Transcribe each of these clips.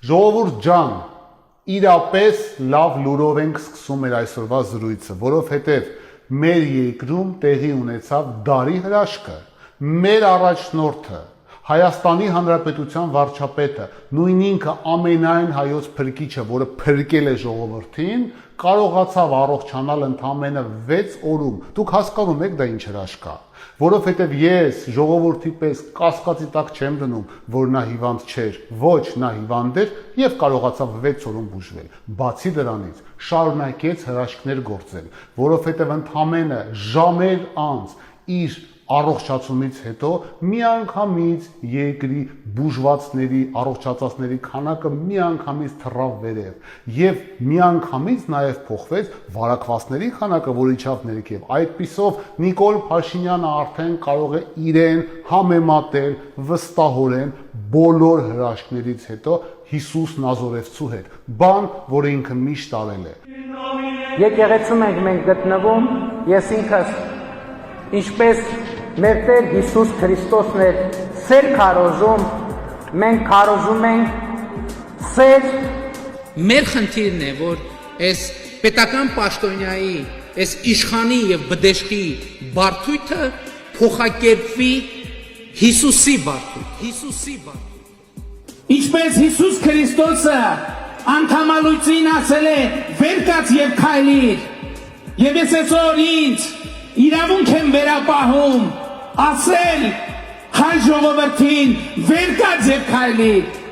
Ժողովուրդ ջան, իրապես լավ լուրով ենք սկսում մեր այսօրվա զրույցը, որովհետև մեր երկրում տեղի ունեցավ դարի հրաշքը, մեր առաջնորդը, Հայաստանի Հանրապետության վարչապետը, նույն ինքը ամենայն հայոց փրկիչը, որը փրկել է ժողովրդին, կարողացավ առողջանալ ընդամենը 6 օրում։ Դուք հասկանում եք դա ինչ հրաշք է, որովհետև ես ժողովրդի պես կասկածի տակ չեմ դնում, որ նա հիվանդ չէր, ոչ, նա հիվանդ էր եւ կարողացավ 6 օրում բուժվել։ Բացի դրանից, շարունակեց հրաշքներ գործել, որովհետև ընդամենը ժամեր անց իր առողջացումից հետո միանգամից երկրի բուժվածների, առողջացածների քանակը միանգամից թռավ վերև եւ միանգամից նաեւ փոխվեց վարակվածների քանակը, որ իջավ ներքև։ Այդպիսով Նիկոլ Փաշինյանը արդեն կարող է իրեն համեմատել վստահորեն բոլոր հրաշքներից հետո Հիսուս Նազորեթցու հետ, բան, որը ինքը միշտ արել է։ Եկեղեցում ենք գտնվում, ես ինքս ինչպես մեր Տեր Հիսուս Քրիստոսն էր սեր քարոզում, մենք քարոզում ենք սեր։ Մեր խնդիրն է, որ այս պետական պաշտոնյայի, այս իշխանի եւ բդեշխի բարդույթը փոխակերպվի Հիսուսի բարդույթ։ Ինչպես Հիսուս Քրիստոսը անդամալույցին ասել է վեր կաց եւ քայլիր, եւ ես այսօր ինձ իրավունք եմ վերապահում ասել հայ ժողովրդին վեր կաց եւ քայլիր։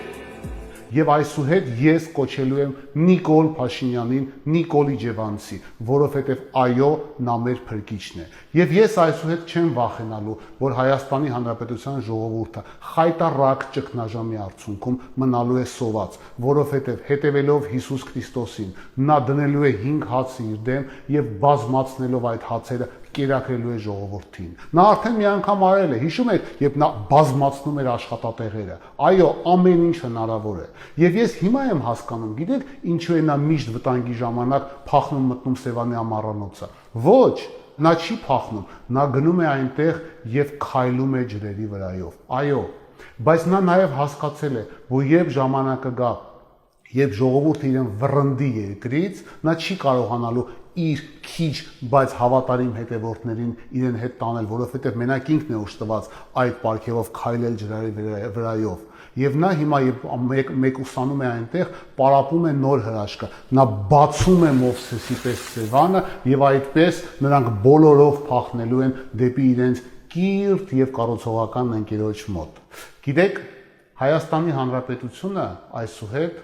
Եվ այսուհետ ես կոչելու եմ Նիկոլ Փաշինյանին Նիկոլի Ջևանցի, որովհետև այո, նա մեր փրկիչն է։ Եվ ես այսուհետ չեմ վախենալու, որ Հայաստանի Հանրապետության ժողովուրդը խայտառակ ճգնաժամի արդյունքում մնալու է սոված, որովհետև հետևելով Հիսուս Քրիստոսին, նա դնելու է 5 հացը իր դեմ եւ բազմացնելով այդ հացերը կերակրելու է ժողովրդին։ Նա արդեն մի անգամ արել է, հիշում եք, երբ նա բազմացնում էր աշխատատեղերը։ Այո, ամեն ինչ հնարավոր է։ Եվ ես հիմա եմ հասկանում, գիտեք, ինչու է նա միշտ վտանգի ժամանակ փախնում մտնում Սևանի ամառանոցը։ Ոչ, նա չի փախնում, նա գնում է այնտեղ եւ քայլում է ջրերի վրայով։ Այո, բայց նա նաեւ հասկացել է, որ երբ ժամանակը գա, երբ ժողովուրդը իրեն վռնդի երկրից, նա չի կարողանալու իր քիչ, բայց հավատարիմ հետևորդներին իրեն հետ տանել, որովհետև մենակ ինքն է ուշտված այդ պարգևով քայլել ջրերի վրայով։ Եվ նա հիմա մեկուսանում է այնտեղ, պարապում է նոր հրաշքը, նա բացում է Մովսեսի պես Սևանը եւ այդպես նրանք բոլորով փախնելու են դեպի իրենց կիրթ եւ կառուցողական ընկերոջ մոտ։ Գիտեք, Հայաստանի Հանրապետությունը այսուհետ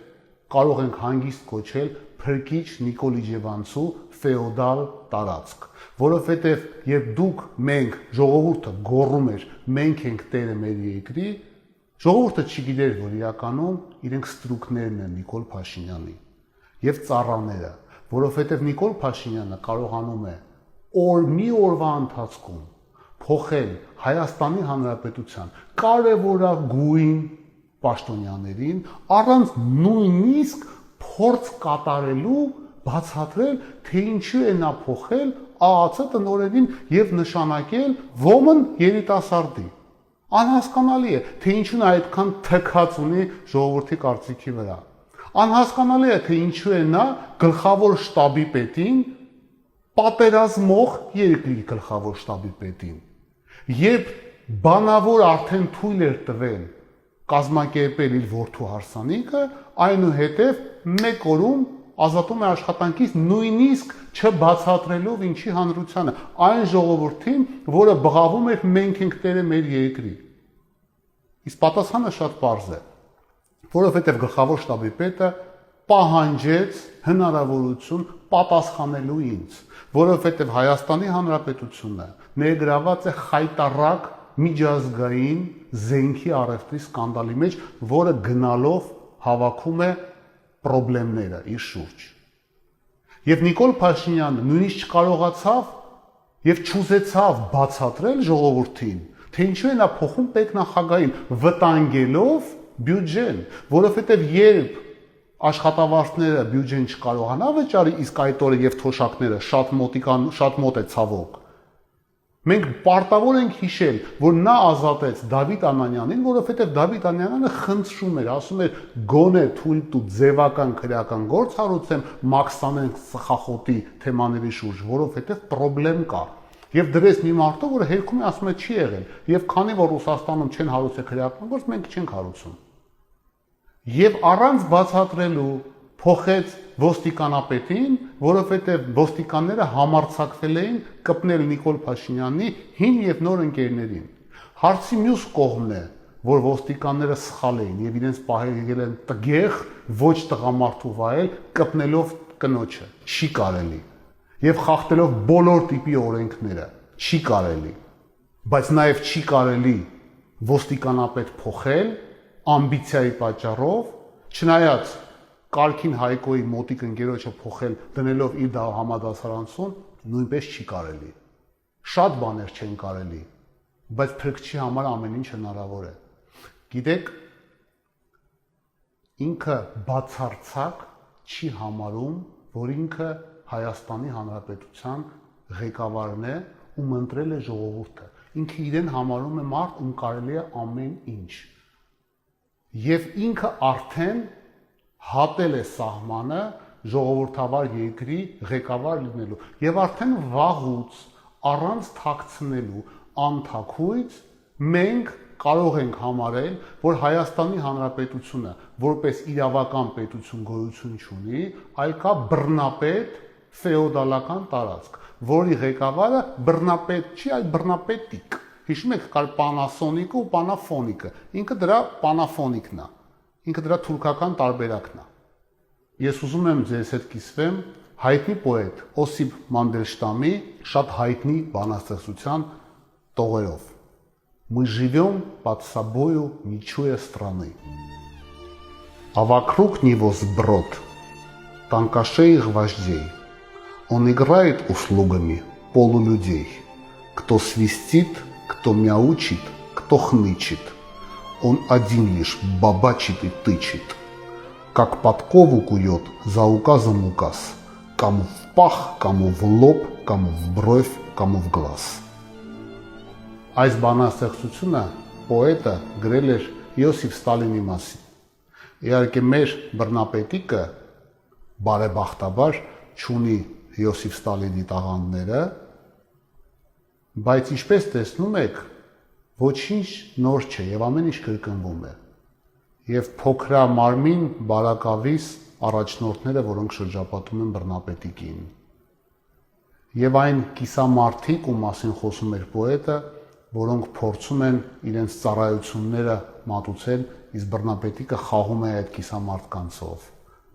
կարող ենք հանգիստ կոչել փրկիչ Նիկոլի Ջևանցու ֆեոդալ տարածք, որովհետև երբ դուք մենք ժողովուրդը գոռում էր մենք ենք տերը մեր երկրի, ժողովուրդը չգիտեր, որ իրականում իրենք ստրուկներն են Նիկոլ Փաշինյանի եւ ծառաները, որովհետև Նիկոլ Փաշինյանը կարողանում է մի օրվա ընթացքում փոխել Հայաստանի Հանրապետության կարևորագույն պաշտոնյաներին առանց նույնիսկ փորձ կատարելու բացատրել, թե ինչու է նա փոխել ԱԱՑ տնօրենին եւ նշանակել ոմն երիտասարդի։ Անհասկանալի է, թե ինչու նա այդքան թքած ունի ժողովրդի կարծիքի վրա։ Անհասկանալի է, թե ինչու է նա գլխավոր շտաբի պետին պատերազմող երկրի գլխավոր շտաբի պետին։ Երբ բանավոր արդեն թույլ էր տվել կազմակերպել իր որդու հարսանիքը, այնուհետև 1 օրում ազատում է աշխատանքից նույնիսկ չբացատրելով ինչի հանրությանը, այն ժողովրդին, որը բղավում էր մենք ենք տերը մեր երկրի։ Իսկ պատասխանը շատ պարզ է, որովհետև գլխավոր շտաբի պետը պահանջեց հնարավորություն պատասխանելու ինձ, որովհետև Հայաստանի Հանրապետությունը ներգրաված է խայտառակ միջազգային զենքի առևտրի սկանդալի մեջ, որը գնալով հավաքում է պրոբլեմները իր շուրջ։ Եվ Նիկոլ Փաշինյանը նույնիսկ չկարողացավ եւ չուզեցավ բացատրել ժողովրդին, թե ինչու է նա փոխում պետնախագահին, վտանգելով բյուջեն, որովհետեւ երբ աշխատավարձները բյուջեն չկարողանա վճարի, իսկ այդ օրը եւ թոշակները շատ մոտ է ցավոք, Մենք պարտավոր ենք հիշել, որ նա ազատեց Դավիթ Անանյանին, որովհետև Դավիթ Անանյանը խնդրում էր, ասում էր գոնե թույլ տու ձևական քրեական գործ հարուցեմ Մաքսանեն ծխախոտի թեմաների շուրջ, որովհետև խնդրեմ կա։ Եվ դրես մի մարդը, որը հերքում է ասում է չի եղել, եւ քանի որ Ռուսաստանում չեն հարուցել քրեական գործ, մենք չենք հարուցում։ Եվ առանց բացատրելու փոխեց ոստիկանապետին, որովհետև ոստիկանները համարձակվել էին կպնել Նիկոլ Փաշինյանի հին եւ նոր ընկերներին։ Հարցի մյուս կողմն է, որ ոստիկանները սխալ էին եւ իրենց պահել են տգեղ, ոչ տղամարդու վայել, կպնելով կնոջը։ Չի կարելի։ Եվ խախտելով բոլոր տիպի օրենքները։ Չի կարելի։ Բայց նաեւ չի կարելի ոստիկանապետ փոխել ամբիցիայի պատճառով, չնայած Կարգին Հայկոյի մոտիկ ընկերոջը փոխել դնելով իր դա համադասարանցուն նույնպես չի կարելի։ Շատ բաներ չեն կարելի, բայց փրկչի համար ամեն ինչ հնարավոր է։ Գիտեք, ինքը բացարձակ չի համարում, որ ինքը Հայաստանի Հանրապետության ղեկավարն է, ում ընտրել է ժողովուրդը։ Ինքը իրեն համարում է մարդ, ում կարելի է ամեն ինչ։ Եվ ինքը արդեն հատել է սահմանը ժողովրդավար երկրի ղեկավար լինելու եւ արդեն վաղուց առանց թաքցնելու անթաքույց մենք կարող ենք համարել, որ Հայաստանի Հանրապետությունը որպես իրավական պետություն գոյություն չունի, այլ կա բռնապետ ֆեոդալական տարածք, որի ղեկավարը բռնապետ չի, այլ բռնապետիկ։ Հիշում եք, կար Պանասոնիկը ու Պանաֆոնիկը, ինքը դրա Պանաֆոնիկն է, ինքը դրա թուրքական տարբերակն է։ Ես ուզում եմ ձեզ հետ կիսվեմ հայտնի պոետ Օսիպ Մանդելշտամի շատ հայտնի բանաստեղծության տողերով։ Мы живем под собою, не чуя страны. А вокруг него сброд тонкошеих вождей. Он играет услугами полулюдей. Кто свистит, кто мяучит, кто хнычет. Он один лишь бабачит и тычет. Как подкову кует за указом указ. Кому в пах, кому в лоб, кому в бровь, кому в глаз. Այս բանաստեղծությունը պոետը գրել էր Յոսիֆ Ստալինի մասին։ Իհարկե մեր բռնապետիկը բարեբախտաբար չունի Յոսիֆ Ստալինի տաղանդները, բայց ինչպես տեսնում եք, ոչինչ նոր չէ եւ ամեն ինչ կրկնվում է։ Եվ փոքրամարմին բարակավիս առաջնորդները, որոնք շրջապատում են բռնապետիկին։ Եվ այն կիսամարտիկ, ում մասին խոսում էր պոետը, որոնք փորձում են իրենց ծառայությունները մատուցել, իսկ բռնապետիկը խաղում է այդ կիսամարտկանցով,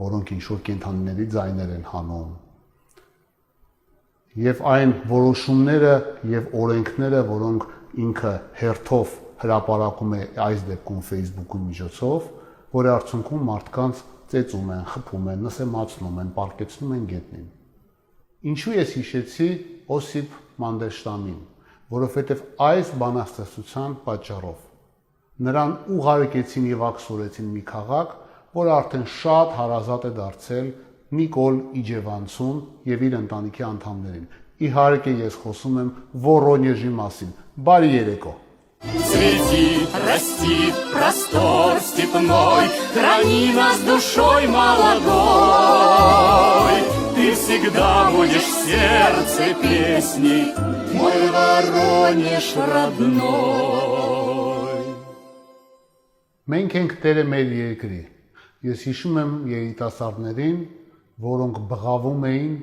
որոնք ինչ-որ կենդանիների ձայներ են հանում։ Եվ այն որոշումները եւ օրենքները, որոնք ինքը հերթով հրապարակում է այս դեպքում Facebook-ի միջոցով, որի արդյունքում մարդկանց ծեծում են, խփում են, նսեմացնում են, պարկեցնում են գետնին։ Ինչու ես հիշեցի Օսիպ Մանդելշտամին, որովհետև այս բանաստեղծության պատճառով նրան ուղարկեցին եւ աքսորեցին մի քաղաք, որը արդեն շատ հարազատ է դարձել Նիկոլ Իջևանցուն եւ իր ընտանիքի անդամներին։ Իհարկե ես խոսում եմ Վորոնեժի մասին։ Բարի երեկո։ Цветит, растит простор степной, храни нас душой молодой. Ты всегда будешь в сердце песней, мой Воронеж родной. Մենք ենք տերը մեր երկրի։ Ես հիշում եմ երիտասարդներին, որոնք բղավում էին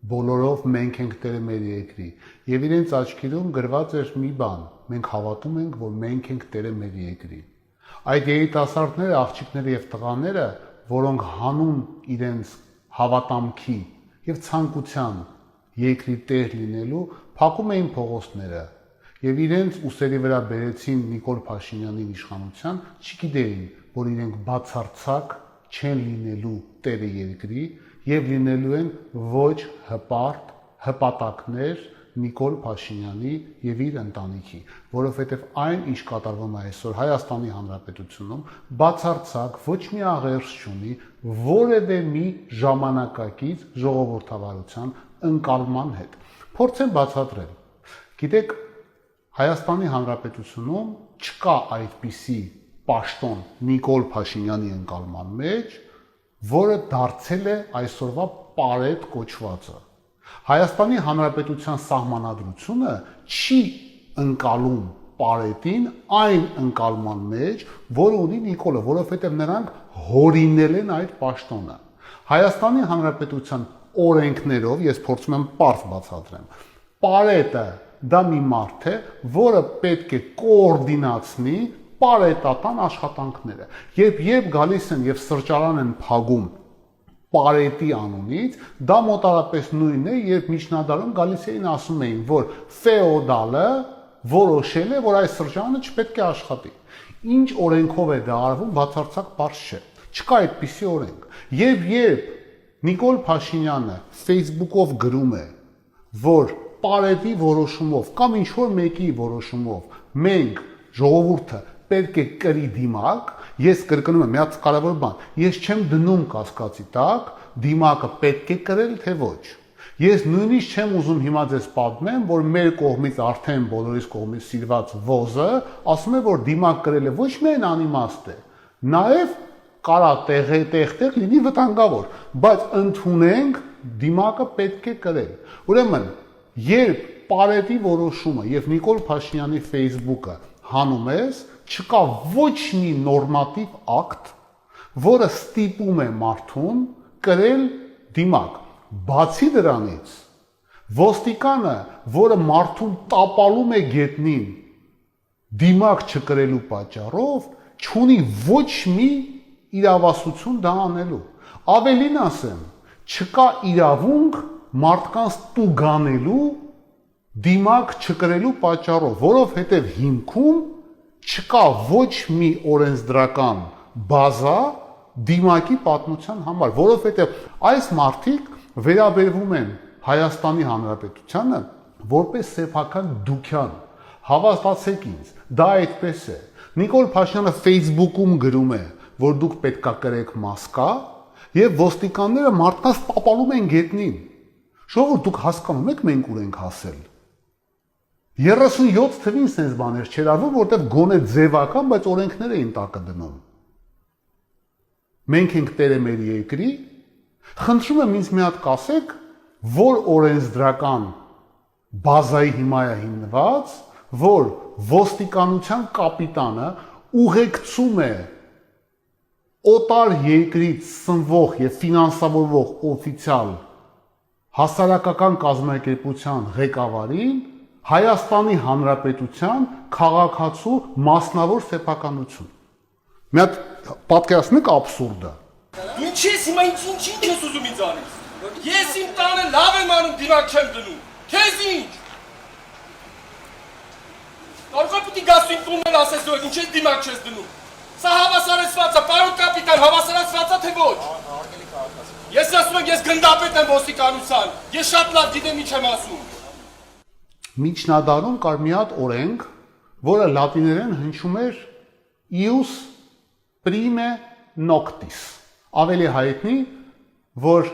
բոլորով մենք ենք տերը մեր երկրի։ Եվ իրենց աչքերում գրված էր մի բան. մենք հավատում ենք, որ մենք ենք տերը մեր երկրի։ Այդ երիտասարդները, աղջիկները եւ տղաները, որոնք հանուն իրենց հավատամքի եւ ցանկության երկրի տեր լինելու, փակում էին փողոցները եւ իրենց ուսերի վրա բերեցին Նիկոլ Փաշինյանին իշխանության, չգիտեին, որ իրենք բացարձակ չեն լինելու տերը երկրի եւ լինելու են ոչ հպարտ հպատակներ Նիկոլ Փաշինյանի եւ իր ընտանիքի, որովհետեւ այն, ինչ կատարվում է այսօր Հայաստանի Հանրապետությունում, բացարձակ ոչ մի աղերս չունի որևէ մի ժամանակակից ժողովրդավարության ընկալման հետ։ Փորձեմ բացատրել։ Գիտեք, Հայաստանի Հանրապետությունում չկա այդպիսի պաշտոն Նիկոլ Փաշինյանի ընկալման մեջ, որը դարձել է այսօրվա պարետ կոչվածը։ Հայաստանի Հանրապետության սահմանադրությունը չի ընկալում պարետին այն ընկալման մեջ, որը ունի Նիկոլը, որովհետև նրանք հորինել են այդ պաշտոնը։ Հայաստանի Հանրապետության օրենքներով, ես փորձում եմ պարզ բացատրեմ, պարետը դա մի մարդ է, որը պետք է կոորդինացնի պարետատան աշխատանքները։ Երբ գալիս են եւ սրճարան են փակում պարետի անունից, դա մոտարապես նույնն է, երբ միջնադարում գալիս էին ասում էին, որ ֆեոդալը որոշել է, որ այս սրճարանը չպետք է աշխատի։ Ինչ օրենքով է դա արվում, բացարձակ բարձ չէ։ Չկա այդպիսի օրենք։ Երբ Նիկոլ Փաշինյանը Facebook-ով գրում է, որ պարետի որոշումով կամ ինչ-որ մեկի որոշումով մենք ժողովուրդը պետք է կրի դիմակ, ես կրկնում եմ, մի հատ կարևոր բան, ես չեմ դնում կասկածի տակ, դիմակը պետք է կրել, թե ոչ։ Ես նույնիսկ չեմ ուզում հիմա ձեզ պատմեմ, որ մեր կողմից արդեն բոլորիս կողմից սիրված ոզը ասում է, որ դիմակ կրելը ոչ միայն անիմաստ է, նաև կարա տեղ լինի վտանգավոր, բայց ընդունենք դիմակը պետք է կրել։ Ուրեմն, երբ պարետի որոշումը եւ Նիկոլ Փաշինյանի Facebook-ը հանում ես, չկա ոչ մի նորմատիվ ակտ, որը ստիպում է մարդուն կրել դիմակ։ Բացի դրանից, ոստիկանը, որը մարդուն տապալում է գետնին դիմակ չկրելու պատճառով, չունի ոչ մի իրավասություն դա անելու։ Ավելին ասեմ, չկա իրավունք մարդկանց տուգանելու դիմակ չկրելու պատճառով, որովհետև հիմքում չկա ոչ մի օրենսդրական բազա դիմակի պատմության համար, որովհետև այս մարդիկ վերաբերվում են Հայաստանի Հանրապետությանը որպես սեփական դուքյան, հավաստացեք ինձ, դա այդպես է։ Նիկոլ Փաշինյանը Facebook-ում գրում է, որ դուք պետքա կրեք մասկա, եւ ոստիկանները մարդկանց տապալում են գետնին։ Ժողովուրդ, դուք հասկանում եք մենք ուր ենք հասել։ 37 թվին sense բաներ չեր արվում, որտեղ գոնե ձևական, բայց օրենքներ էին տակը դնում։ Մենք ենք տերը մեր երկրի, խնդրում եմ ինձ մի հատ կասեք, որ օրենսդրական բազայի հիմա է հիմնված, որ ոստիկանության կապիտանը ուղեկցում է օտար երկրից սնվող եւ ֆինանսավորվող օֆիցիալ հասարակական կազմակերպության ղեկավարին Հայաստանի Հանրապետության քաղաքացու մասնավոր սեփականություն։ Մի հատ պատկերացնեք աբսուրդը։ Դու ինչ ես հիմա ինչ ես ուզում ինձ անես։ Ես իմ տանը լավ եմ անում, դիմակ չեմ դնում։ Քեզ ինչ։ Կարող է պիտի գաս իմ տունն ասես դու ինչ ես դիմակ չես դնում։ Սա հավասարեցված է, պարոն կապիտան, հավասարեցված է թե ոչ։ Ես ասում եմ, ես գնդապետ եմ ոստիկանության։ Ես շատ լավ գիտեմ ինչ եմ ասում։ Միջնադարում կար մի հատ օրենք, որը լատիներեն հնչում էր ius prime noctis, ավելի հայտնի, որ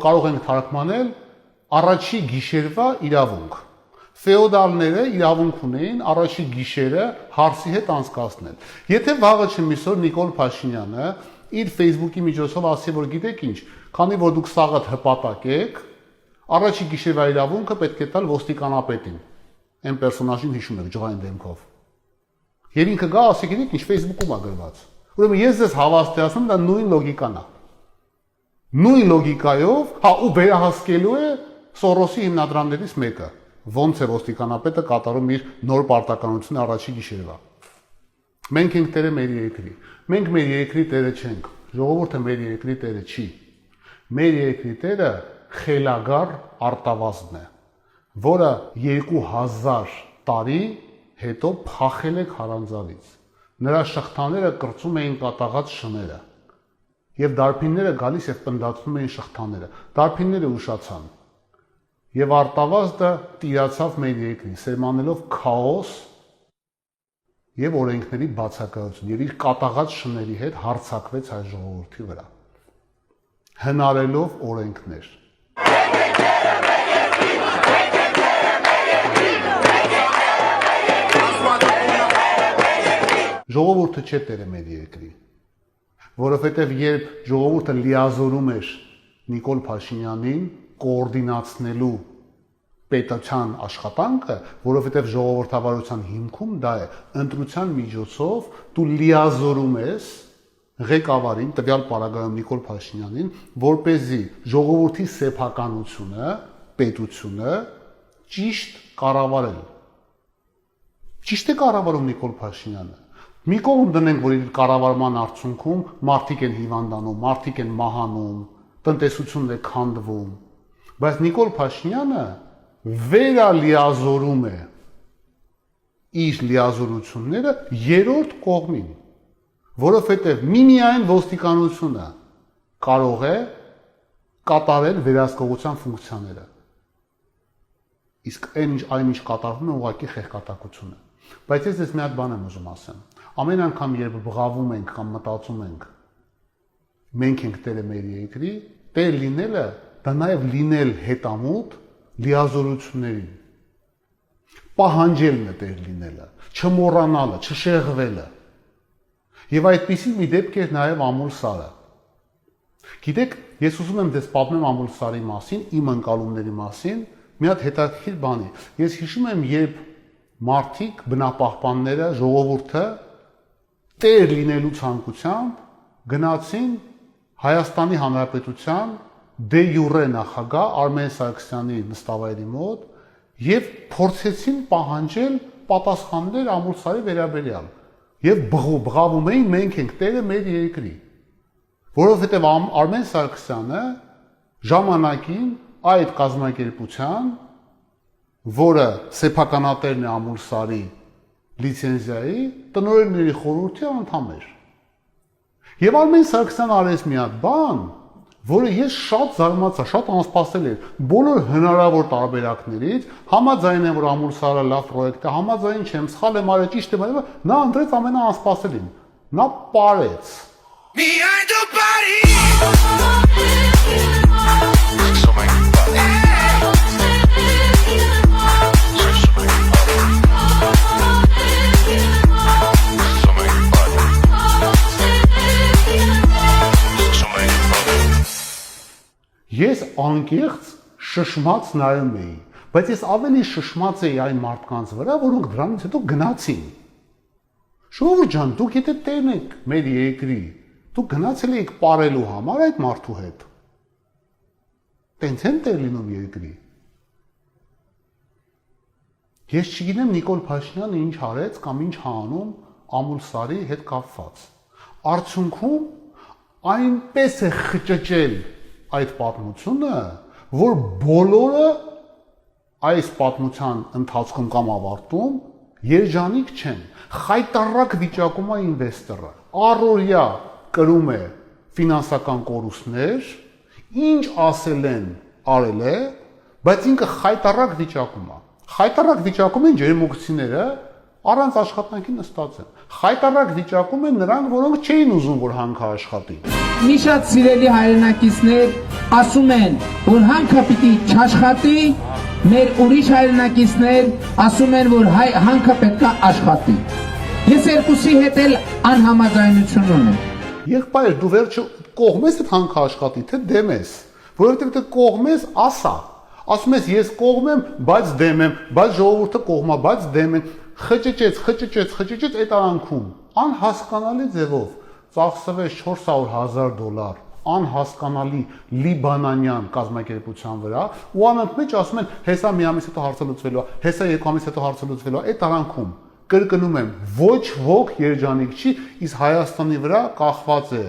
կարող ենք թարգմանել առաջի գիշերվա իրավունք։ Ֆեոդալները իրավունք ունեին առաջի գիշերը հարսի հետ անցկացնել։ Եթե վաղը չմիսօր Նիկոլ Փաշինյանը իր Facebook-ի միջոցով ասի, որ գիտեք ինչ, քանի որ դուք սաղդ հպատակ եք, առաջի գիշերվա իրավունքը պետք է տալ ոստիկանապետին։ Այն պերսոնաժին հիշում եք ջղային դեմքով։ Եվ ինքը գա ասի, գիտեք ինչ, Facebook-ում է գրված։ Ուրեմն ես ձեզ հավաստիացնում, դա նույն լոգիկան է։ Նույն լոգիկայով, հա, ու վերահսկելու է Սորոսի հիմնադրամներից մեկը։ Ոնց է ոստիկանապետը կատարում իր նոր պարտականությունը առաջի գիշերվա։ Մենք ենք տերը մեր երկրի։ Մենք մեր երկրի տերը չենք։ Ժողովուրդը մեր երկրի տերը չի։ Մեր երկրի տերը խելագար արտավազդն է, որը 2000 տարի հետո փախել է քարանձավից։ Նրա շղթաները կրծում էին կատաղած շները։ Եվ դարբինները գալիս եւ պնդացնում էին շղթաները։ Դարբինները ուշացան։ Եվ արտավազդը տիրացավ մեր երկրին, սերմանելով քաոս եւ օրենքների բացակայություն եւ իր կատաղած շների հետ հարձակվեց հայ ժողովրդի վրա, հնարելով օրենքներ։ Ժողովուրդը չէ տերը մեր երկրի, որովհետև երբ ժողովուրդը լիազորում էր Նիկոլ Փաշինյանին կոորդինացնելու պետության աշխատանքը, որովհետև ժողովրդավարության հիմքում դա է, ընտրության միջոցով դու լիազորում ես ղեկավարին, տվյալ պարագայում Նիկոլ Փաշինյանին, որպեսզի ժողովրդի սեփականությունը, պետությունը ճիշտ կառավարել։ Ճիշտ է կառավարում Նիկոլ Փաշինյանը։ Մի կողմ դնենք, որ իր կառավարման արդյունքում մարդիկ են հիվանդանում, մարդիկ են մահանում, տնտեսությունն է քանդվում, բայց Նիկոլ Փաշինյանը վերալիազորում է իր լիազորությունները երրորդ կողմին, որովհետև միմիայն ոստիկանությունը կարող է կատարել վերահսկողության ֆունկցիաները։ Իսկ այն ինչ կատարվում է ուղղակի խեղկատակություն է։ Բայց ես մի հատ բան եմ ուզում ասեմ։ Ամեն անգամ երբ բղավում ենք կամ մտածում ենք մենք ենք տերը մեր երկրի, տեր լինելը դա նաև լինել հետամուտ լիազորություններին։ Պահանջելն է տեր լինելը, չմոռանալը, չշեղվելը։ Եվ այդպիսի մի դեպք էր նաև Ամուլսարը։ Գիտեք, ես ուզում եմ ձեզ պատմեմ Ամուլսարի մասին, իմ ընկալումների մասին, մի հատ հետաքրքիր բանի։ Ես հիշում եմ, երբ մարդիկ, բնապահպանները, ժողովուրդը տեր լինելու ցանկությամբ գնացին Հայաստանի Հանրապետության դե յուրե նախագահ Արմեն Սարգսյանի նստավայրի մոտ եւ փորձեցին պահանջել պատասխաններ Ամուլսարի վերաբերյալ եւ բղավում էին մենք ենք տերը մեր երկրի, որովհետեւ Արմեն Սարգսյանը ժամանակին այդ կազմակերպության, որը սեփականատերն է Ամուլսարի լիցենզիայի, տնօրենների խորհրդի անդամ էր։ Եվ Արմեն Սարգսյանը արեց մի հատ բան, որը ես շատ զարմացա, շատ անսպասել էր։ Բոլոր հնարավոր տարբերակներից համաձայն եմ, որ Ամուլսարը լավ պրոյեկտ է, համաձայն չեմ, սխալ եմ արել, ճիշտ եմ արել, նա ընտրեց ամենաանսպասելին։ Նա պարեց։ Behind the body. Ես անկեղծ շշմած նայում էի, բայց ես ավելի շշմած էի այն մարդկանց վրա, որոնք դրանից հետո գնացին։ Ժողովուրդ ջան, դուք եթե տերն եք մեր երկրի, դուք գնացել եք պարելու համար այդ մարդու հետ։ Տենց են տեր լինում երկրի։ Ես չգիտեմ Նիկոլ Փաշինյանը ինչ արեց կամ ինչ հանում Ամուլսարի հետ կապված։ Արդյունքում այնպես է խճճել այդ պատմությունը, որ բոլորը այս պատմության ընթացքում կամ ավարտում երջանիկ չեն։ Խայտառակ վիճակում է ինվեստորը, առօրյա կրում է ֆինանսական կորուստներ, ինչ ասել են, արել է, բայց ինքը խայտառակ վիճակում է։ Խայտառակ վիճակում են ջերմուկցիները, առանց աշխատանքի նստած են։ Խայտառակ վիճակում են նրանք, որոնք չէին ուզում, որ հանքը աշխատի։ Մի շատ սիրելի հայրենակիցներ ասում են, որ հանքը պիտի չաշխատի, մեր ուրիշ հայրենակիցներ ասում են, որ հանքը պետք է աշխատի։ Ես երկուսի հետ էլ անհամաձայնություն ունեմ։ Եղբայր, դու վերջը կողմ ես այդ հանքը աշխատի, թե դեմ ես, որովհետև դու կողմ ես, ասա։ Ասում ես ես կողմ եմ, բայց դեմ եմ, բայց ժողովուրդը կողմ է, բայց դեմ են։ Խճճեց այդ արանքում անհասկանալի ձևով ծախսվեց $400,000 անհասկանալի լիբանանյան կազմակերպության վրա ու անընդմեջ ասում են հեսա մի ամիս հետո հարցը լուծվելու է, հեսա երկու ամիս հետո հարցը լուծվելու է։ Այդ արանքում կրկնում եմ, ոչ ոք երջանիկ չի, իսկ Հայաստանի վրա կախված է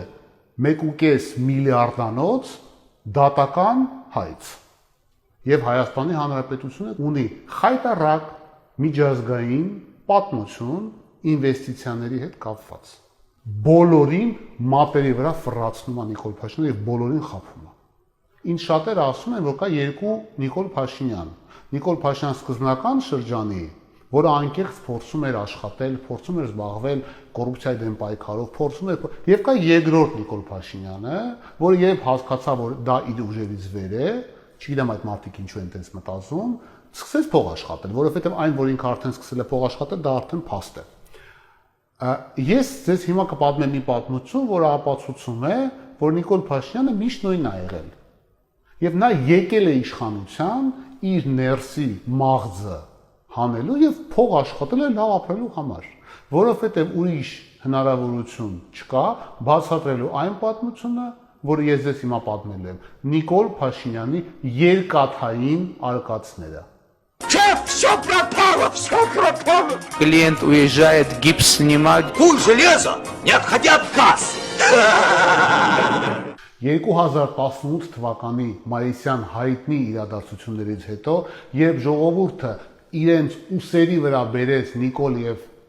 1.5 միլիարդանոց դատական հայց։ Եվ Հայաստանի Հանրապետությունը ունի խայտառակ միջազգային պատմություն ինվեստիցիաների հետ կապված։ Բոլորին մատերի վրա ֆռացնում է Նիկոլ Փաշինյանը եւ բոլորին խափում է։ Ինչ շատերը ասում են, որ կա երկու Նիկոլ Փաշինյան։ Նիկոլ Փաշինյան սկզբնական շրջանի, որը անկեղծ փորձում էր աշխատել, փորձում էր զբաղվել կոռուպցիայի դեմ պայքարով, փորձում էր եւ կա երկրորդ Նիկոլ Փաշինյանը, որը երբ հասկացավ, որ դա իր ուժերից վեր է, չգիտեմ այդ մարդիկ ինչու են տես մտածում, սկսեց փող աշխատել, որովհետև այն, որ ինքը արդեն սկսել է փող աշխատել, դա արդեն փաստ է։ Ես ձեզ հիմա կպատմեմ մի պատմություն, որը ապացուցում է, որ Նիկոլ Փաշինյանը միշտ նույնն է եղել։ Եվ նա եկել է իշխանության իր ներսի մաղձը հանելու եւ փող աշխատել է լավ ապրելու համար, որովհետեւ ուրիշ հնարավորություն չկա բացատրելու այն պատմությունը, որը ես ձեզ հիմա պատմել եմ, Նիկոլ Փաշինյանի երկաթային արկածները։ Все пропало, все пропало. Клиент уезжает гипс снимать. Пуль железо, не отходя от касс. 2018 թվականի մայիսյան հայտնի իրադարձություններից հետո, երբ ժողովուրդը իրենց ուսերի վրա բերեց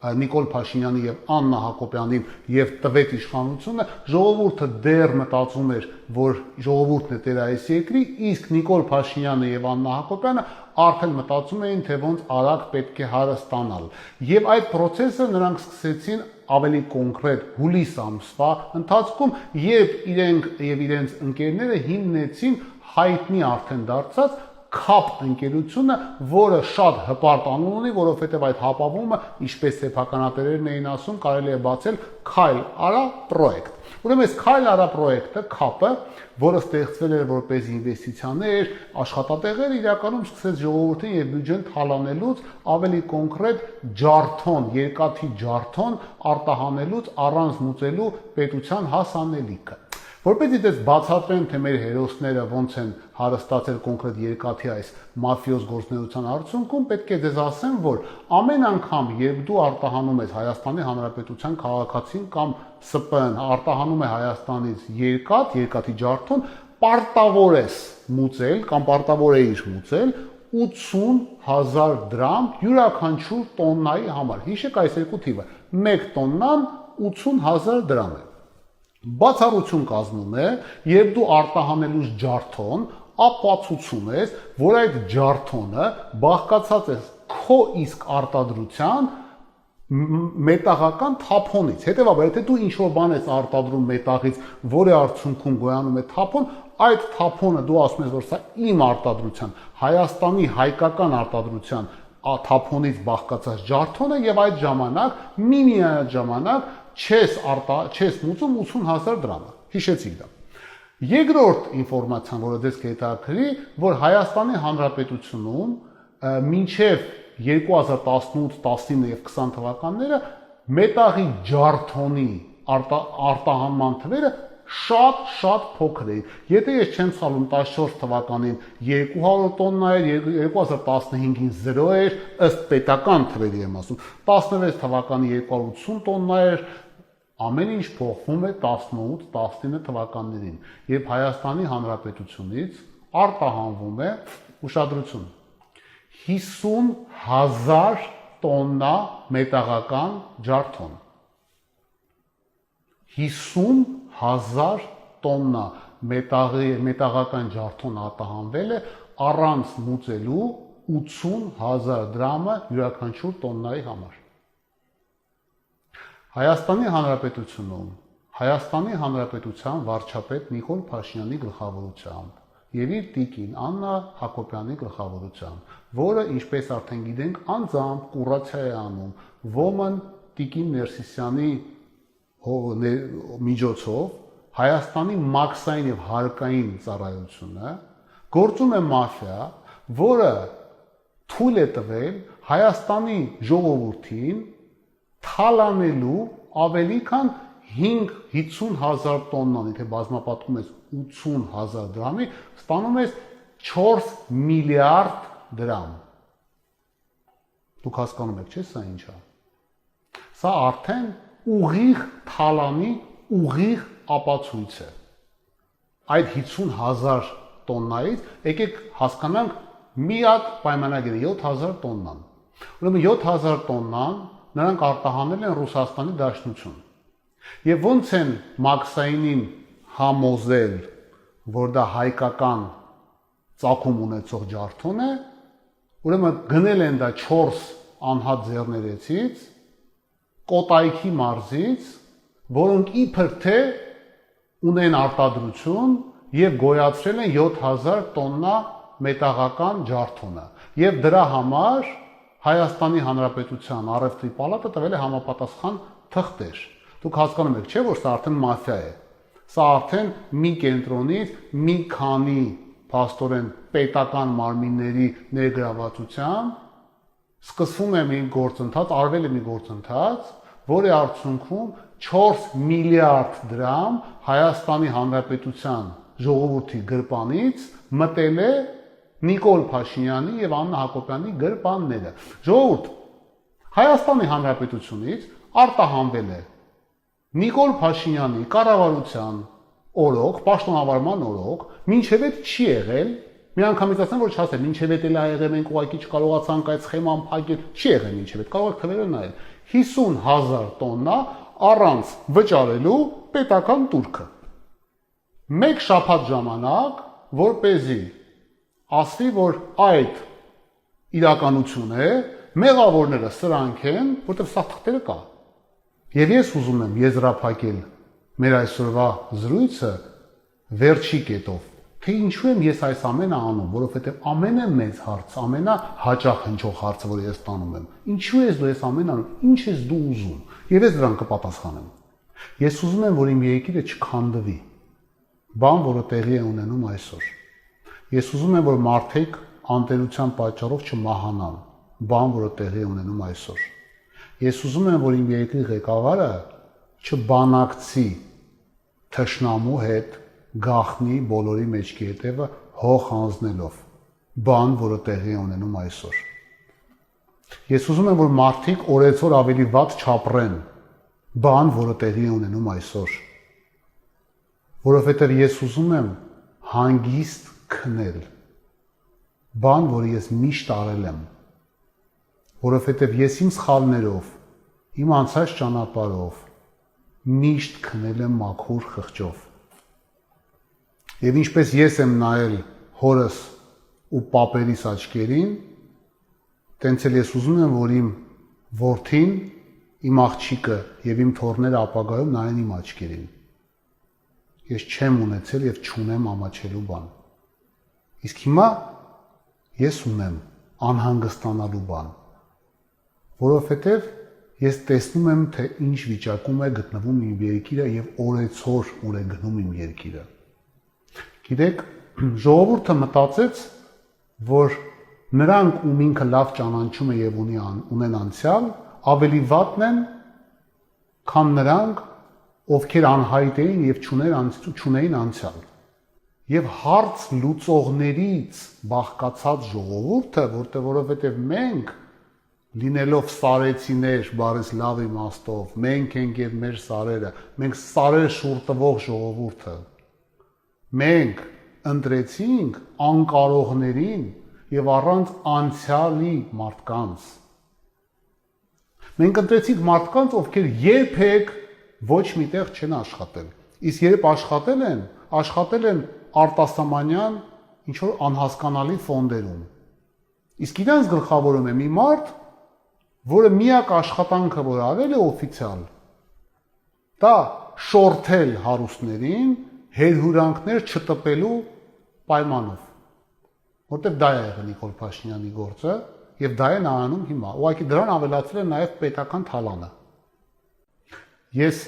Նիկոլ Փաշինյանի եւ Աննա Հակոբյանին եւ տվեց իշխանությունը, ժողովուրդը դեռ մտածում էր, որ ժողովուրդն է տեր այս երկրի, իսկ Նիկոլ Փաշինյանը եւ Աննա Հակոբյանը արդեն մտածում էին, թե ոնց արագ պետք է հարը ստանալ։ Եվ այդ process-ը նրանք սկսեցին ավելի կոնկրետ հուլիս ամսվա ընթացքում, երբ իրենք եւ իրենց ընկերները հիմնեցին հայտնի արդեն դարձած Քապ ընկերությունը, որը շատ հպարտ անուն ունի, որովհետև այդ հապավումը, ինչպես սեփականատերերն էին ասում, կարելի է բացել Քայլ Արա պրոյեկտ։ Ուրեմն այս Քայլ Արա պրոյեկտը, Քապը, որը ստեղծվել էր որպես ինվեստիցիաներ, աշխատատեղեր, իրականում սկսեց ժողովրդին եւ բյուջեն թալանելուց ավելի կոնկրետ ջարդոն, երկաթի ջարդոն արտահանելուց առանց մուծելու պետության հասանելիքը։ Որպեսզի դες բացատրեմ, թե մեր հերոսները ոնց են հարստացել կոնկրետ երկաթի այս մաֆիոզ գործունեության արդյունքում, պետք է դες ասեմ, որ ամեն անգամ, երբ դու արտահանում ես Հայաստանի Հանրապետության քաղաքացին կամ ՍՊԸ-ն արտահանում է Հայաստանից երկաթի ջարդոն, պարտավոր ես մուծել կամ պարտավոր էիր մուծել 80,000 դրամ յուրաքանչյուր տոննայի համար։ Հիշեք այս երկու թիվը, 1 տոննան 80,000 դրամ է։ Բացառություն կազմում է, երբ դու արտահանելուց ջարդոն ապացուցում ես, որ այդ ջարդոնը բաղկացած է քո իսկ արտադրության մետաղական թափոնից։ Հետևաբար, եթե դու ինչ-որ բան ես արտադրում մետաղից, որի արդյունքում գոյանում է թափոն, այդ թափոնը դու ասում ես, որ սա իմ արտադրության, Հայաստանի հայկական արտադրության թափոնից բաղկացած ջարդոն է եւ այդ ժամանակ միմիջիայնակ ժամանակ չես մուծում 80,000 դրամը։ Հիշեցիք դա։ Երկրորդ ինֆորմացիան, որը դες կհետաքրի, որ Հայաստանի Հանրապետությունում մինչև 2018, 19 եւ 20 թվականները մետաղի ջարդոնի արտահանման թվերը շատ փոքր էին։ Եթե ես չեմ սխալվում, 14 թվականին 200 տոննա էր, 2015-ին 0 էր, ըստ պետական թվերի եմ ասում, 16 թվականի 280 տոննա էր, ամեն ինչ փոխվում է 18-19 թվականներին, երբ Հայաստանի Հանրապետությունից արտահանվում է ուշադրություն 50,000 տոննա մետաղական ջարդոն։ 50,000 տոննա մետաղական ջարդոն արտահանվել է առանց մուծելու 80,000 դրամը յուրաքանչյուր տոննայի համար։ Հայաստանի Հանրապետությունում Հայաստանի Հանրապետության վարչապետ Նիկոլ Փաշինյանի գլխավորությամբ եւ իր տիկին Աննա Հակոբյանի գլխավորությամբ, որը ինչպես արդեն գիտենք, անձամբ կուրացիա է անում Women տիկին Ներսիսյանի միջոցով Հայաստանի մաքսային եւ հարկային ծառայությունը գործում է մաֆիա, որը թույլ է տվել Հայաստանի ժողովրդին թալանելու ավելի քան 50,000 տոննան, եթե բազմապատկում ես 80,000 դրամի, ստանում ես 4 միլիարդ դրամ։ Դուք հասկանում եք, չէ՞, սա ինչ է։ Սա արդեն ուղիղ թալանի, ուղիղ ապացույց է։ Այդ 50,000 տոննայից եկեք հասկանանք մի հատ պայմանագիրը 7,000 տոննան։ Ուրեմն 7,000 տոննան նրանք արտահանել են Ռուսաստանի Դաշնություն։ Եվ ոնց են մաքսայինին համոզել, որ դա հայկական ծագում ունեցող ջարդոն է, ուրեմն գնել են դա 4 անհատ ձեռներեցից, Կոտայքի մարզից, որոնք իբր թե ունեն արտադրություն եւ գոյացրել են 7,000 տոննա մետաղական ջարդոնը։ Եվ դրա համար Հայաստանի Հանրապետության առևտրի պալատը տվել է համապատասխան թղթեր։ Դուք հասկանում եք, չէ՞, որ սա արդեն մաֆիա է։ Սա արդեն մի կենտրոնից մի քանի փաստորեն պետական մարմինների ներգրավվածությամբ սկսվում է մի գործընթաց, արվել է մի գործընթաց, որի արդյունքում 4 միլիարդ դրամ Հայաստանի Հանրապետության ժողովրդի գրպանից մտել է Նիկոլ Փաշինյանի եւ Աննա Հակոբյանի գրպանները։ Ժողովուրդ, Հայաստանի Հանրապետությունից արտահանվել է Նիկոլ Փաշինյանի կառավարության օրոք, պաշտոնավարման օրոք, մինչև այդ չի եղել, մի անգամից ասեմ, որ չասեմ, մինչև այդ էլ ա եղել, մենք ուղղակի չկարողացանք այդ սխեման փակել, չի եղել մինչև այդ, կարող եք թվերը նայել, 50,000 տոննա առանց վճարելու պետական տուրքը։ Մեկ շաբաթ ժամանակ, որպեսզի ասվի, որ այդ իրականություն է, մեղավորները սրանք են, որտեղ սա թղթերը կա։ Եվ ես ուզում եմ եզրափակել մեր այսօրվա զրույցը վերջի կետով, թե ինչու եմ ես այս ամենը անում, որովհետև ամենամեծ հարց, ամենահաճախ հնչող հարցը, որ ես տանում եմ, ինչու ես դու այս ամենը անում, ինչ ես դու ուզում, եւ ես դրան կպատասխանեմ։ Ես ուզում եմ, որ իմ երկիրը չքանդվի, բան, որը տեղի է ունենում այսօր։ Ես ուզում եմ, որ մարդիկ անտերության պատճառով չմահանան, բան, որը տեղի է ունենում այսօր։ Ես ուզում եմ, որ իմ երկրի ղեկավարը չբանակցի թշնամու հետ գախնի բոլորի մեջքի հետևը հող հանձնելով, բան, որը տեղի է ունենում այսօր։ Ես ուզում եմ, որ մարդիկ օրեցօր ավելի վատ չապրեն, բան, որը տեղի է ունենում այսօր։ Որովհետև ես ուզում եմ հանգիստ քնել, բան, որը ես միշտ արել եմ, որովհետև ես իմ սխալներով, իմ անցած ճանապարհով միշտ քնել եմ մաքուր խղճով։ Եվ ինչպես ես եմ նայել հորս ու պապերիս աչքերին, տենց էլ ես ուզում եմ, որ իմ որդին, իմ աղջիկը եւ իմ թոռները ապագայում նայեն իմ աչքերին։ Ես չեմ ունեցել եւ չունեմ ամաչելու բան։ Իսկ հիմա ես ունեմ անհանգստանալու բան, որովհետև ես տեսնում եմ, թե ինչ վիճակում է գտնվում իմ երկիրը եւ օրեցօր ուր է գնում իմ երկիրը։ Գիտեք, ժողովուրդը մտածեց, որ նրանք, ում ինքը լավ ճանաչում է եւ ունեն անցյալ, ավելի վատն են, քան նրանք, ովքեր անհայտ էին եւ չունեին անցյալ։ Եվ հարց լուծողներից բաղկացած ժողովուրդը, որովհետև մենք լինելով սարեցիներ, բարես լավ իմաստով, մենք ենք եւ մեր սարերը, մենք սարեր շուռ տվող ժողովուրդը, մենք ընտրեցինք անկարողներին եւ առանց անցյալի մարդկանց։ Մենք ընտրեցինք մարդկանց, ովքեր երբեք ոչ միտեղ չեն աշխատել։ Իսկ երբ աշխատել են արտասահմանյան ինչ-որ անհասկանալի ֆոնդերում։ Իսկ իրանց գլխավորում է մի մարդ, որը միակ աշխատանքը, որ արել է օֆիցիալ, դա շորթել հարուստներին հերհուրանքներ չտպելու պայմանով։ Որտեղ դա է եղել Նիկոլ Փաշինյանի գործը եւ դա է նա անում հիմա։ Ուղղակի դրան ավելացրել է նաեւ պետական թալանը։ Ես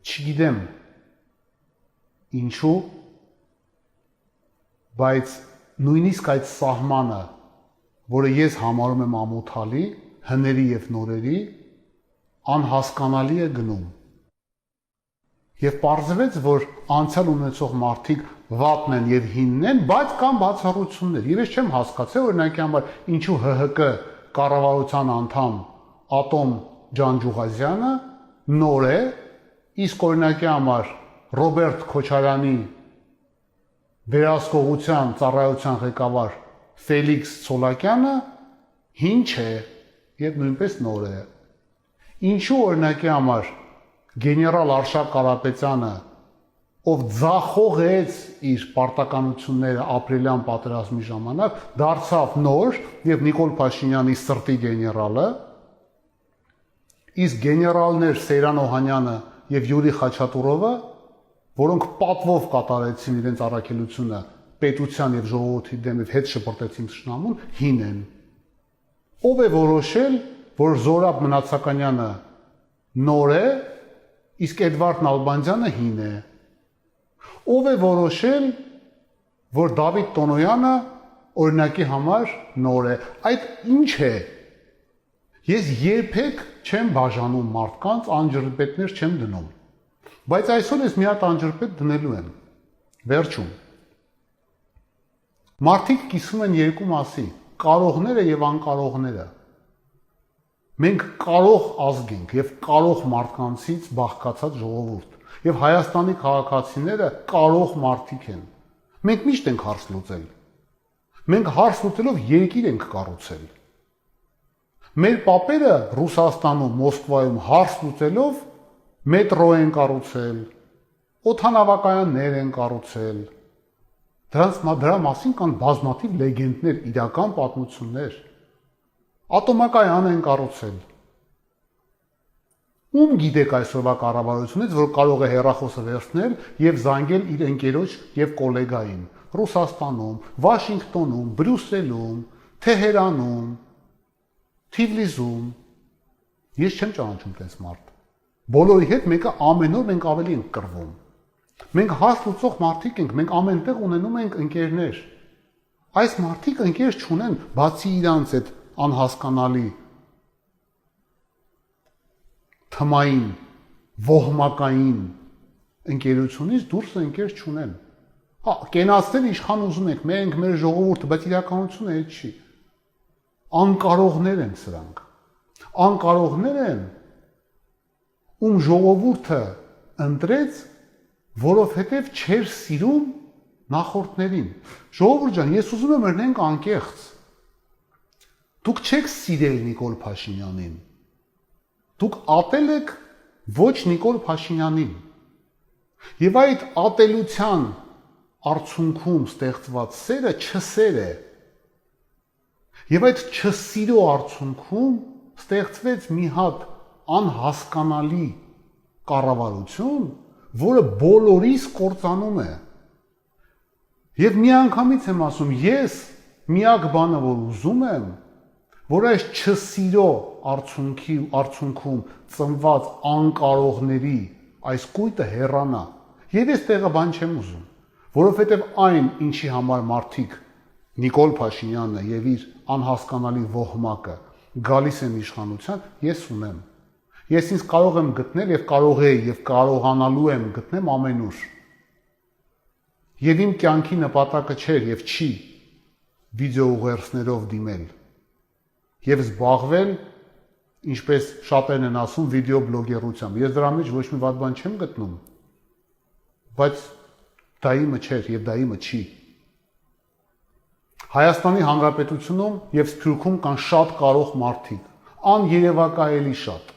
չգիտեմ ինչու, բայց նույնիսկ այդ սահմանը, որը ես համարում եմ ամոթալի, հների եւ նորերի, անհասկանալի է գնում։ Եվ պարզվեց, որ անցյալ ունեցող մարդիկ վատն են եւ հինն են, բայց կան բացառություններ։ Եվ ես չեմ հասկացել, օրինակի համար, ինչու ՀՀԿ կառավարության անդամ Ատոմ Ջանջուղազյանը նոր է, իսկ օրինակի համար Ռոբերտ Քոչարյանի վերահսկողության ծառայության ղեկավար Ֆելիքս Ցոլակյանը հին չէ եւ նույնպես նոր է։ Ինչու օրինակի համար գեներալ Արշակ Կարապետյանը, ով ձախողեց իր պարտականությունները ապրիլյան պատերազմի ժամանակ, դարձավ նոր եւ Նիկոլ Փաշինյանի սրտի գեներալը, իսկ գեներալներ Սեյրան Օհանյանը եւ Յուրի Խաչատուրովը, որոնք պատվով կատարեցին իրենց առաքելությունը պետության եւ ժողովրդի դեմ եւ հետ շպրտեցին թշնամուն, հին են։ Ով է որոշել, որ Զորաբ Մնացականյանը նոր է, իսկ Էդվարդ Նալբանդյանը հին է։ Ով է որոշել, որ Դավիթ Տոնոյանը օրինակի համար նոր է։ Այդ ինչ է։ Ես երբեք չեմ բաժանում մարդկանց, անջրպետներ չեմ դնում։ Բայց այսօր ես մի հատ անջրպետ դնելու եմ։ Վերջում։ Մարդիկ կիսվում են երկու մասի՝ կարողները եւ անկարողները։ Մենք կարող ազգ ենք եւ կարող մարդկանցից բաղկացած ժողովուրդ։ Եվ Հայաստանի քաղաքացիները կարող մարդիկ են։ Մենք միշտ ենք հարց լուծել։ Մենք հարց լուծելով երկիր ենք կառուցել։ Մեր պապերը Ռուսաստանում, Մոսկվայում հարց լուծելով մետրո են կառուցել, օդանավակայաններ են կառուցել։ Դրա մասին կան բազմաթիվ լեգենդներ, իրական պատմություններ։ Ատոմակայան են կառուցել։ Ում գիտեք այսօրվա կառավարությունից, որ կարող է հեռախոսը վերցնել եւ զանգել իր ընկերոջ եւ գոլեգային Ռուսաստանում, Վաշինգտոնում, Բրյուսելում, Թեհերանում, Թիֆլիսում։ Ես չեմ ճանաչում այդպես մարդ։ Բոլորի հետ մեկը ամեն օր մենք ավելի ենք կռվում։ Մենք հաս լուծող մարդիկ ենք, մենք ամենտեղ ունենում ենք ընկերներ։ Այս մարդիկ ընկեր չունեն, բացի իրանց այդ անհասկանալի թմային, ոհմակային ընկերությունից դուրս ընկեր չունեն։ Հա, կենացնել իշխան ուզում եք, մենք մեր ժողովուրդը, բայց իրականությունը այդ չի։ Անկարողներ են սրանք։ Անկարողներ են, ում ժողովուրդը ընտրեց, որովհետև չէր սիրում նախորդներին։ Ժողովուրդ ջան, ես ուզում եմ ըրնենք անկեղծ։ Դուք չեք սիրել Նիկոլ Փաշինյանին։ Դուք ատել եք ոչ Նիկոլ Փաշինյանին։ Եվ այդ ատելության արդյունքում ստեղծված սերը չսեր է։ Եվ այդ չսիրո արդյունքում ստեղծվեց մի հատ անհասկանալի կառավարություն, որը բոլորիս կործանում է։ Եվ միանգամից եմ ասում, ես միակ բանը, որ ուզում եմ, որ այս չսիրո արդյունքում ծնված անկարողների այս կույտը հեռանա։ Եվ ես տեղը բան չեմ ուզում, որովհետև այն, ինչի համար մարդիկ Նիկոլ Փաշինյանը եւ իր անհասկանալի ոհմակը գալիս են իշխանության, ես ունեմ։ Ես ինձ կարող եմ գտնել եւ կարող եի եւ կարողանալու եմ գտնեմ ամենուր։ Եվ իմ կյանքի նպատակը չէր եւ չի վիդեո ուղերձներով դիմել եւ զբաղվել, ինչպես շատերն են ասում, վիդեո բլոգերությամբ։ Ես դրա մեջ ոչ մի վատ բան չեմ գտնում, բայց դա իմը չէր եւ դա իմը չի։ Հայաստանի Հանրապետությունում եւ Սփյուռքում կան շատ կարող մարդիկ, աներևակայելի շատ։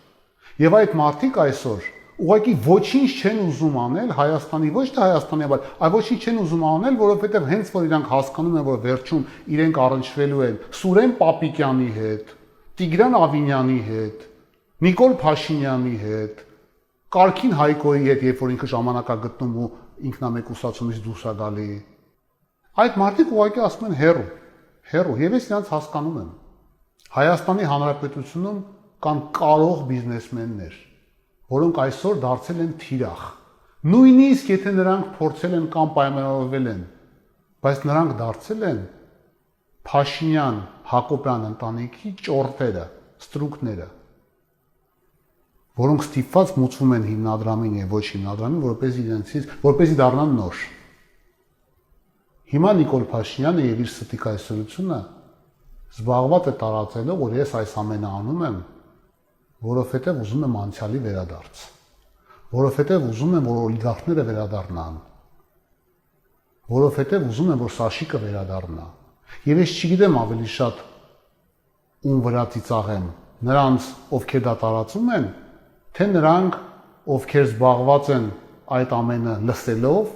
Եվ այդ մարդիկ այսօր ուղղակի ոչինչ չեն ուզում անել Հայաստանի, ոչ թե Հայաստանի, այլ ոչինչ չեն ուզում անել, որովհետև հենց որ իրանք հասկանում են, որ վերջում իրենք առնչվելու են Սուրեն Պապիկյանի հետ, Տիգրան Ավինյանի հետ, Նիկոլ Փաշինյանի հետ, Կարքին Հայկոյի հետ, երբ որ ինքը ժամանակ է գտնում ու ինքնամեկուսացումից դուրս է գալի։ Այդ մարդիկ ուղղակի ասում են հեռու, եւ ես նրանց հասկանում եմ։ Հայաստանի Հանրապետությունում կան կարող բիզնեսմեններ, որոնք այսօր դարձել են թիրախ։ Նույնիսկ եթե նրանք փորձել են կամ պայմանավորվել են, բայց նրանք դարձել են Փաշինյան Հակոբյան ընտանիքի ճորտերը, ստրուկները, որոնք ստիպված մուծվում են հիմնադրամին եւ ոչ հիմնադրամին, որպեսզի դառնան նոր։ Հիմա Նիկոլ Փաշինյանը եւ իր ստիկ այսօրությունը զբաղված է տարածելով, որ ես այս ամենը անում եմ, որովհետև ուզում եմ անցյալի վերադարձ, որովհետև ուզում եմ, որ օլիգարխները վերադառնան, որովհետև ուզում եմ, որ Սաշիկը վերադառնա։ Եվ ես չգիտեմ ավելի շատ ում վրա ծիծաղեմ, նրանց, ովքեր դա տարածում են, թե նրանք, ովքեր զբաղված են այդ ամենը լսելով,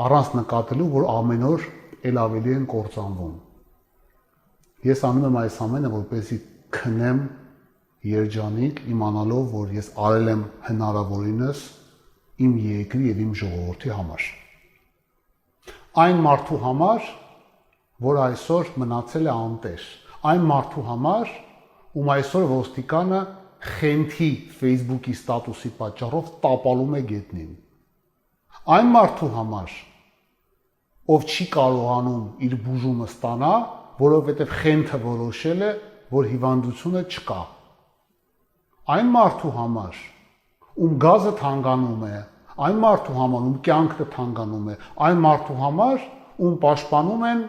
առանց նկատելու, որ ամեն օր էլ ավելի են կործանվում։ Ես անում եմ այս ամենը, որպեսզի քնեմ երջանիկ, իմանալով, որ ես արել եմ հնարավորինս իմ երկրի եւ իմ ժողովրդի համար։ Այն մարդու համար, որ այսօր մնացել է անտեր, այն մարդու համար, ում այսօր ոստիկանը խենթի Facebook-ի ստատուսի պատճառով տապալում է գետնին։ Այն մարդու համար, ով չի կարողանում իր բուժումը ստանա, որովհետև խենթը որոշել է, որ հիվանդությունը չկա։ Այն մարդու համար, ում գազը թանկանում է, այն մարդու համար, ում կյանքը թանկանում է, այն մարդու համար, ում պաշտպանում են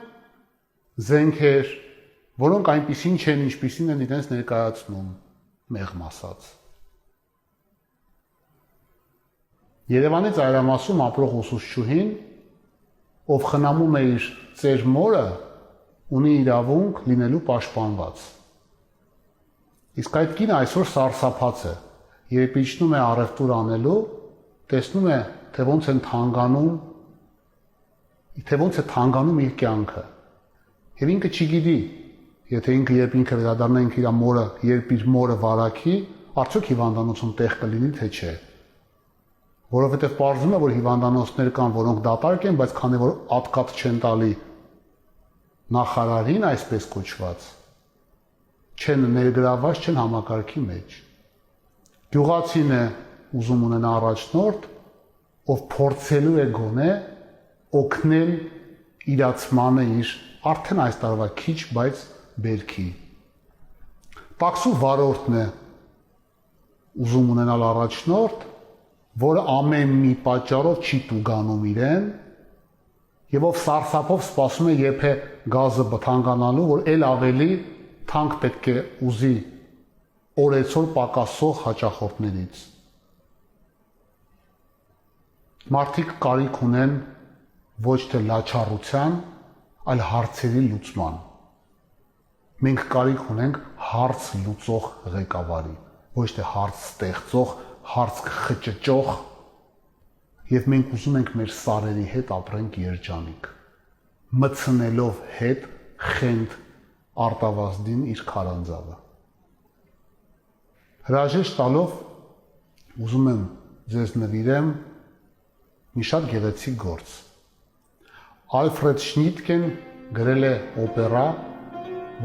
զենքեր, որոնք այնպիսին չեն, ինչպիսին են իրենց ներկայացնում, մեղմ ասած։ Երևանի ծայրամասում ապրող ուսուցչուհին, ով խնամում է իր ծեր մորը, ունի իրավունք լինելու պաշտպանված։ Իսկ այդ կինը այսօր սարսափած է, երբ իջնում է առևտուր անելու, տեսնում է, թե ոնց են թանկանում իր կյանքը։ Եվ ինքը չգիտի, եթե ինքը երբ ինքը վերադառնա ինքը իր մորը, երբ իր մորը վարակի, արդյոք հիվանդանոցում տեղ կլինի, թե չէ։ Որովհետև պարզվում է, որ հիվանդանոցներ կան, որոնք դատարկ են, բայց քանի որ ատկատ չեն տալի նախարարին, այսպես կոչված, չեն ներգրաված, չեն համակարգի մեջ։ Գյուղացին է ուզում ունենա առաջնորդ, ով փորձելու է գոնե օգնել իրացմանը իր արդեն այս տարվա քիչ, բայց բերքի։ Տաքսու վարորդն է ուզում ունենալ առաջնորդ, որը ամեն մի պատճառով չի տուգանում իրեն, եւ ով սարսափով սպասում է երբ է գազը բթանկանալու, որ ել ավելի թանկ պետք է ուզի օրեցօր պակասող հաճախորդներից։ Մարդիկ կարիք ունեն ոչ թե լաչառության, այլ հարցերի լուծման։ Մենք կարիք ունենք հարց լուծող ղեկավարի, ոչ թե հարց ստեղծող, հարց խճճող, եւ մենք ուզում ենք մեր սարերի հետ ապրենք երջանիկ, մտցնելով հետ խենթ արտավազդին իր քարանձավը։ Հրաժեշտ տալով ուզում եմ ձեզ նվիրեմ մի շատ գեղեցիկ գործ։ Ալֆրեդ Շնիտկեն գրել է օպերա,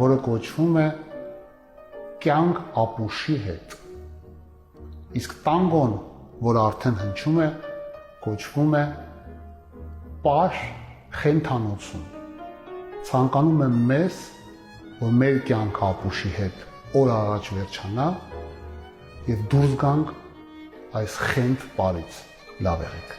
որը կոչվում է «Կյանք ապուշի հետ»։ Իսկ տանգոն, որը արդեն հնչում է, կոչվում է «Պար խենթանոցում»։ Ցանկանում եմ մեզ, որ մեր կյանքը ապուշի հետ օր առաջ վերջանա եւ դուրս գանք այս խենթ պարից։ Լավ եղեք։